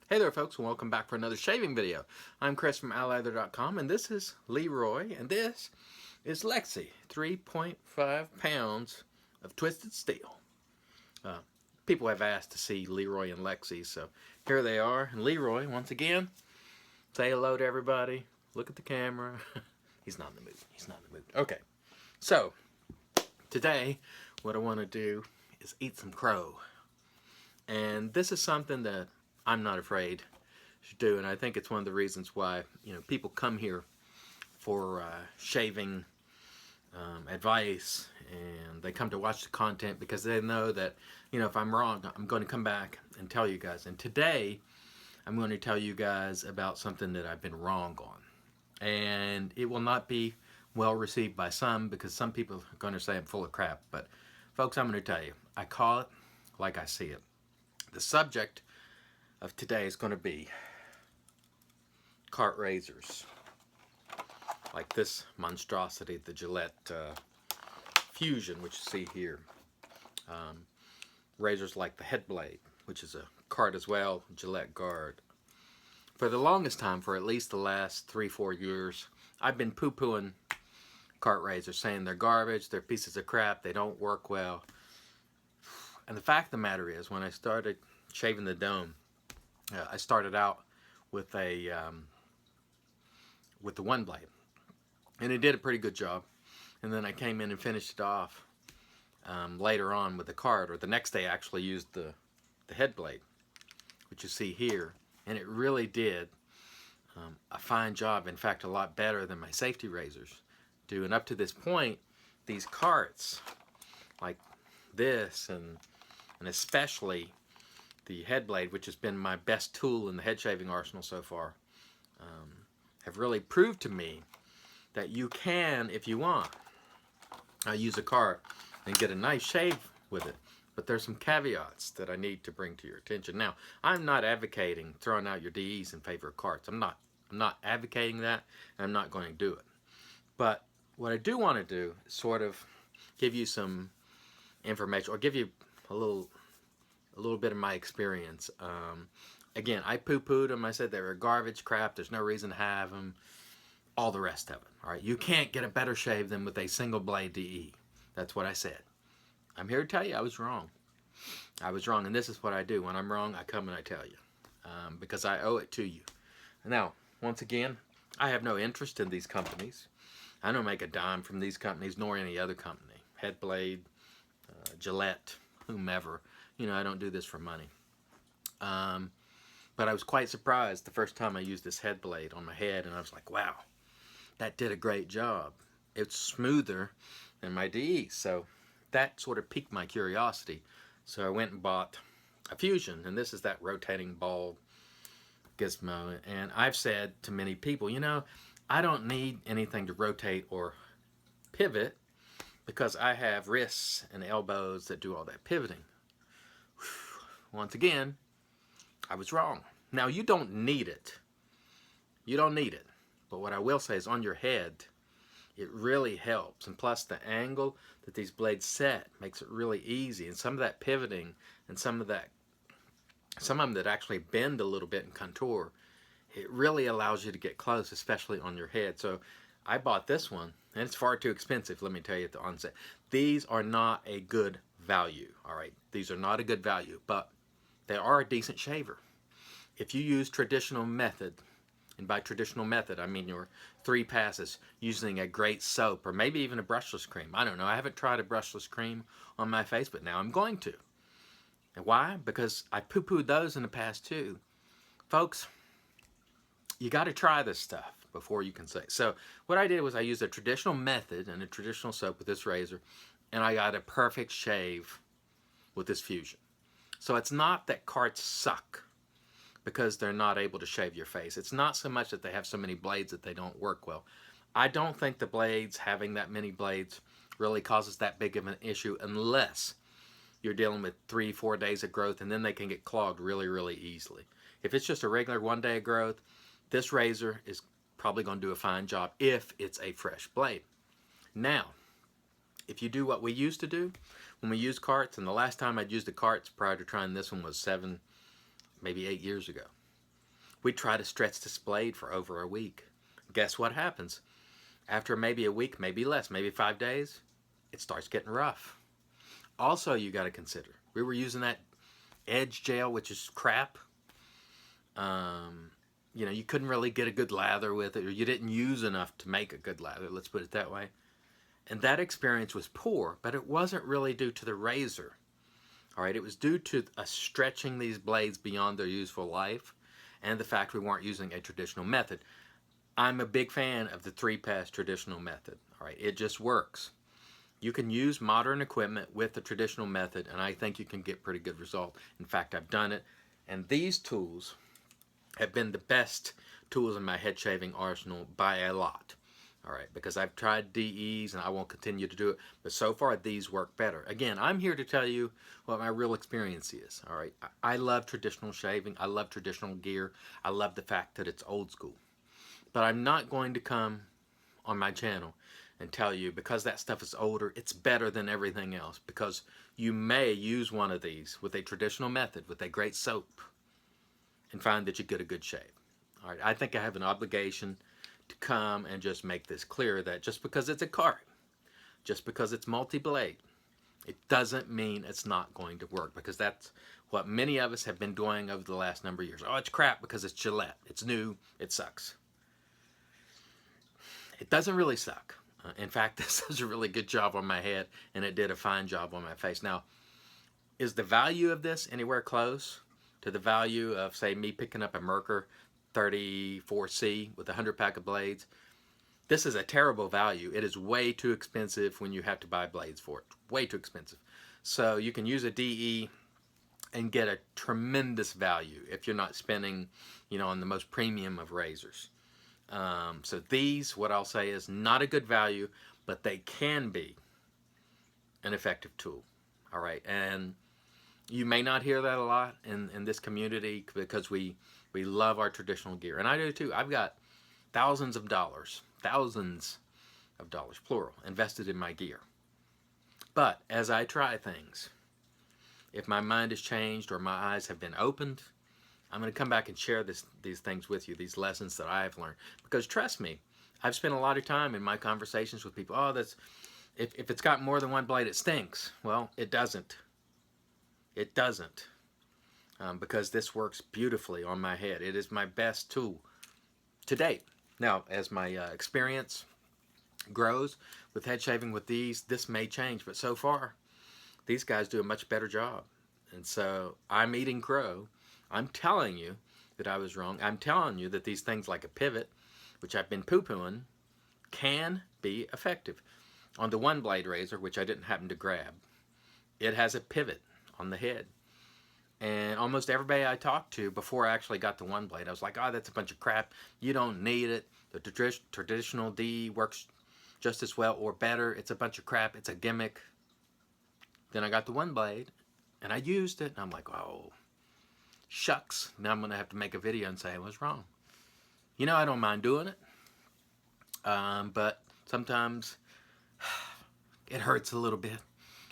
Hey there folks, and welcome back for another shaving video. I'm Chris from alleather.com, and this is Leroy, and this is Lexi, 3.5 pounds of twisted steel. Uh, People have asked to see Leroy and Lexi, so here they are. And Leroy, once again, say hello to everybody. Look at the camera. He's not in the mood. He's not in the mood. Okay, so today what I want to do is eat some crow. And this is something that I'm not afraid to do, and I think it's one of the reasons why people come here for shaving advice, and they come to watch the content because they know that if I'm wrong, I'm going to come back and tell you guys. And today I'm going to tell you guys about something that I've been wrong on, and it will not be well received by some because some people are going to say I'm full of crap. But folks, I'm going to tell you, I call it like I see it. The subject of today is going to be cart razors, like this monstrosity, the Gillette Fusion, which you see here. Razors like the head blade, which is a cart as well, Gillette Guard. For the longest time, for at least the last 3-4 years, I've been poo-pooing cart razors, saying they're garbage, they're pieces of crap, they don't work well. And the fact of the matter is, when I started shaving the dome, I started out with the one blade, and it did a pretty good job. And then I came in and finished it off later on with the cart, or the next day I actually used the head blade, which you see here, and it really did a fine job. In fact, a lot better than my safety razors do. And up to this point, these carts like this, and especially the head blade, which has been my best tool in the head shaving arsenal so far, have really proved to me that you can, if you want, use a cart and get a nice shave with it. But there's some caveats that I need to bring to your attention. Now, I'm not advocating throwing out your DEs in favor of carts. I'm not advocating that, and I'm not going to do it. But what I do want to do is sort of give you some information, or give you a little bit of my experience. Again, I poo-pooed them. I said they were garbage, crap, there's no reason to have them, all the rest of it. All right, you can't get a better shave than with a single blade DE. That's what I said. I'm here to tell you I was wrong. I was wrong, and this is what I do. When I'm wrong, I come and I tell you, because I owe it to you. Now, once again, I have no interest in these companies. I don't make a dime from these companies, nor any other company. Headblade, Gillette, whomever. I don't do this for money. But I was quite surprised the first time I used this head blade on my head, and I was like, wow, that did a great job. It's smoother than my DE. So that sort of piqued my curiosity. So I went and bought a Fusion, and this is that rotating ball gizmo. And I've said to many people, I don't need anything to rotate or pivot because I have wrists and elbows that do all that pivoting. Once again, I was wrong. Now, you don't need it. You don't need it. But what I will say is on your head, it really helps. And plus, the angle that these blades set makes it really easy. And some of that pivoting, and some of them that actually bend a little bit and contour, it really allows you to get close, especially on your head. So I bought this one, and it's far too expensive, let me tell you at the onset. These are not a good value, all right? These are not a good value, but they are a decent shaver. If you use traditional method, and by traditional method I mean your 3 passes using a great soap, or maybe even a brushless cream. I don't know, I haven't tried a brushless cream on my face, but now I'm going to. And why? Because I poo-pooed those in the past too. Folks, you got to try this stuff before you can say. So what I did was I used a traditional method and a traditional soap with this razor, and I got a perfect shave with this Fusion. So it's not that carts suck because they're not able to shave your face. It's not so much that they have so many blades that they don't work well. I don't think the blades, having that many blades, really causes that big of an issue unless you're dealing with 3-4 days of growth, and then they can get clogged really, really easily. If it's just a regular 1 day of growth, this razor is probably going to do a fine job if it's a fresh blade. Now, if you do what we used to do when we used carts, and the last time I'd used the carts prior to trying this one was 7, maybe 8 years ago. We try to stretch this blade for over a week. Guess what happens? After maybe a week, maybe less, maybe 5 days, it starts getting rough. Also, you got to consider, we were using that edge gel, which is crap. You know, you couldn't really get a good lather with it, or you didn't use enough to make a good lather, let's put it that way. And that experience was poor, but it wasn't really due to the razor. All right, it was due to us stretching these blades beyond their useful life and the fact we weren't using a traditional method. I'm a big fan of the 3-pass traditional method. All right, it just works. You can use modern equipment with the traditional method, and I think you can get pretty good result. In fact, I've done it, and these tools have been the best tools in my head shaving arsenal by a lot. All right, because I've tried DEs and I won't continue to do it, but so far these work better. Again, I'm here to tell you what my real experience is. All right, I love traditional shaving. I love traditional gear. I love the fact that it's old school. But I'm not going to come on my channel and tell you because that stuff is older, it's better than everything else, because you may use one of these with a traditional method, with a great soap, and find that you get a good shave. All right, I think I have an obligation to come and just make this clear that just because it's a cart, just because it's multi-blade, it doesn't mean it's not going to work, because that's what many of us have been doing over the last number of years. Oh, it's crap because it's Gillette. It's new. It sucks. It doesn't really suck. In fact, this does a really good job on my head, and it did a fine job on my face. Now, is the value of this anywhere close to the value of, say, me picking up a Merkur 34C with a 100-pack of blades? This is a terrible value. It is way too expensive when you have to buy blades for it. Way too expensive. So you can use a DE and get a tremendous value if you're not spending, you know, on the most premium of razors. So these, what I'll say is not a good value, but they can be an effective tool. All right, and you may not hear that a lot in this community because we love our traditional gear, and I do too. I've got thousands of dollars, plural, invested in my gear. But as I try things, if my mind has changed or my eyes have been opened, I'm going to come back and share these things with you, these lessons that I have learned. Because trust me, I've spent a lot of time in my conversations with people, oh, if it's got more than one blade, it stinks. Well, it doesn't. It doesn't. Because this works beautifully on my head. It is my best tool to date. Now, as my experience grows with head shaving with these, this may change. But so far, these guys do a much better job. And so I'm eating crow. I'm telling you that I was wrong. I'm telling you that these things like a pivot, which I've been poo-pooing, can be effective. On the one blade razor, which I didn't happen to grab, it has a pivot on the head. And almost everybody I talked to before I actually got the one blade, I was like, oh, that's a bunch of crap. You don't need it. The traditional D works just as well or better. It's a bunch of crap. It's a gimmick. Then I got the one blade and I used it and I'm like, oh, shucks. Now I'm going to have to make a video and say I was wrong. You know, I don't mind doing it. But sometimes it hurts a little bit.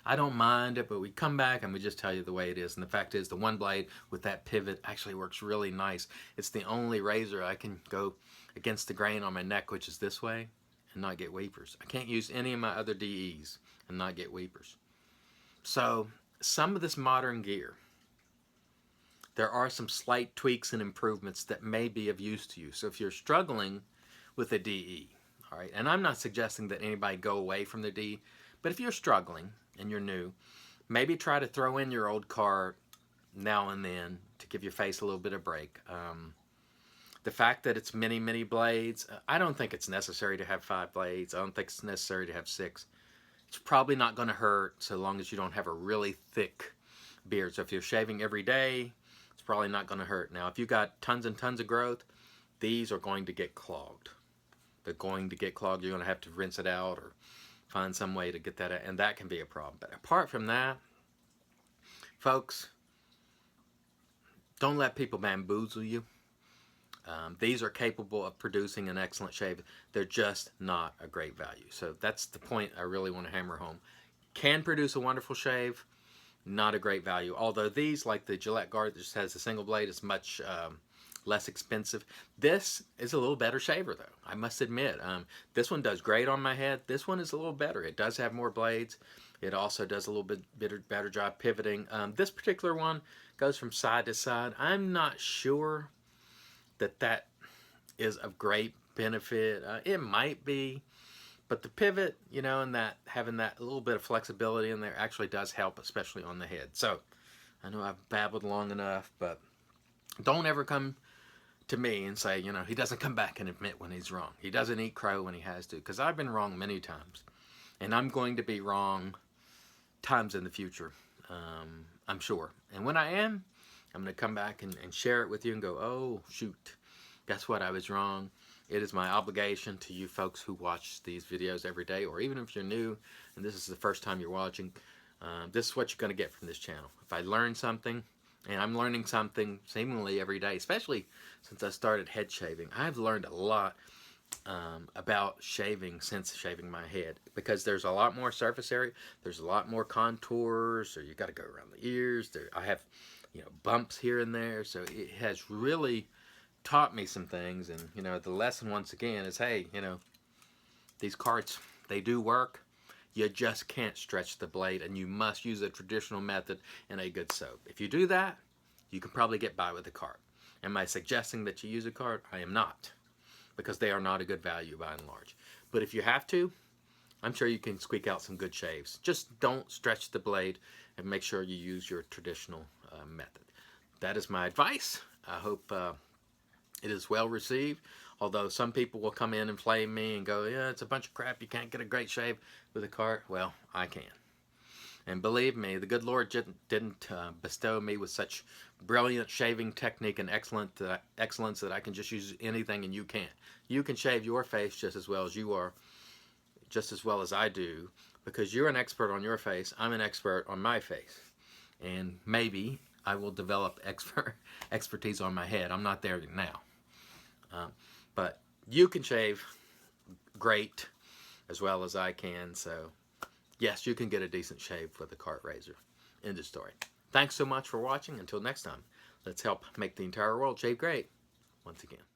I don't mind it, but we come back and we just tell you the way it is. And the fact is, the one blade with that pivot actually works really nice. It's the only razor I can go against the grain on my neck, which is this way, and not get weepers. I can't use any of my other DEs and not get weepers. So some of this modern gear, there are some slight tweaks and improvements that may be of use to you. So if you're struggling with a DE, all right, and I'm not suggesting that anybody go away from the DE, but if you're struggling and you're new, maybe try to throw in your old cart now and then to give your face a little bit of break. The fact that it's many blades, I don't think it's necessary to have 5 blades. I don't think it's necessary to have 6. It's probably not going to hurt so long as you don't have a really thick beard. So if you're shaving every day, it's probably not going to hurt. Now, if you've got tons and tons of growth, these are going to get clogged. They're going to get clogged. You're going to have to rinse it out or find some way to get that out, and that can be a problem. But apart from that, folks, don't let people bamboozle you. These are capable of producing an excellent shave. They're just not a great value. So that's the point I really want to hammer home. Can produce a wonderful shave, not a great value. Although these, like the Gillette Guard that just has a single blade, is much less expensive. This is a little better shaver though, I must admit. This one does great on my head. This one is a little better. It does have more blades. It also does a little bit better job pivoting. This particular one goes from side to side. I'm not sure that is of great benefit. It might be, but the pivot, you know, and that having that little bit of flexibility in there actually does help, especially on the head. So I know I've babbled long enough, but don't ever come to me and say, you know, he doesn't come back and admit when he's wrong. He doesn't eat crow when he has to, because I've been wrong many times, and I'm going to be wrong times in the future, I'm sure. And when I am, I'm going to come back and share it with you and go, oh, shoot, guess what? I was wrong. It is my obligation to you folks who watch these videos every day, or even if you're new and this is the first time you're watching, this is what you're going to get from this channel. If I learn something, and I'm learning something seemingly every day, especially since I started head shaving, I've learned a lot about shaving since shaving my head, because there's a lot more surface area, there's a lot more contours, so you got to go around the ears. I have, you know, bumps here and there, so it has really taught me some things. And you know, the lesson once again is, hey, you know, these carts, they do work. You just can't stretch the blade, and you must use a traditional method and a good soap. If you do that, you can probably get by with a cart. Am I suggesting that you use a cart? I am not, because they are not a good value by and large. But if you have to, I'm sure you can squeak out some good shaves. Just don't stretch the blade, and make sure you use your traditional method. That is my advice. I hope it is well received. Although some people will come in and flame me and go, yeah, it's a bunch of crap, you can't get a great shave with a cart. Well, I can. And believe me, the good Lord didn't bestow me with such brilliant shaving technique and excellence that I can just use anything and you can't. You can shave your face just as well as you are, just as well as I do, because you're an expert on your face, I'm an expert on my face. And maybe I will develop expertise on my head. I'm not there now. But you can shave great as well as I can, so yes, you can get a decent shave with a cart razor. End of story. Thanks so much for watching. Until next time, let's help make the entire world shave great once again.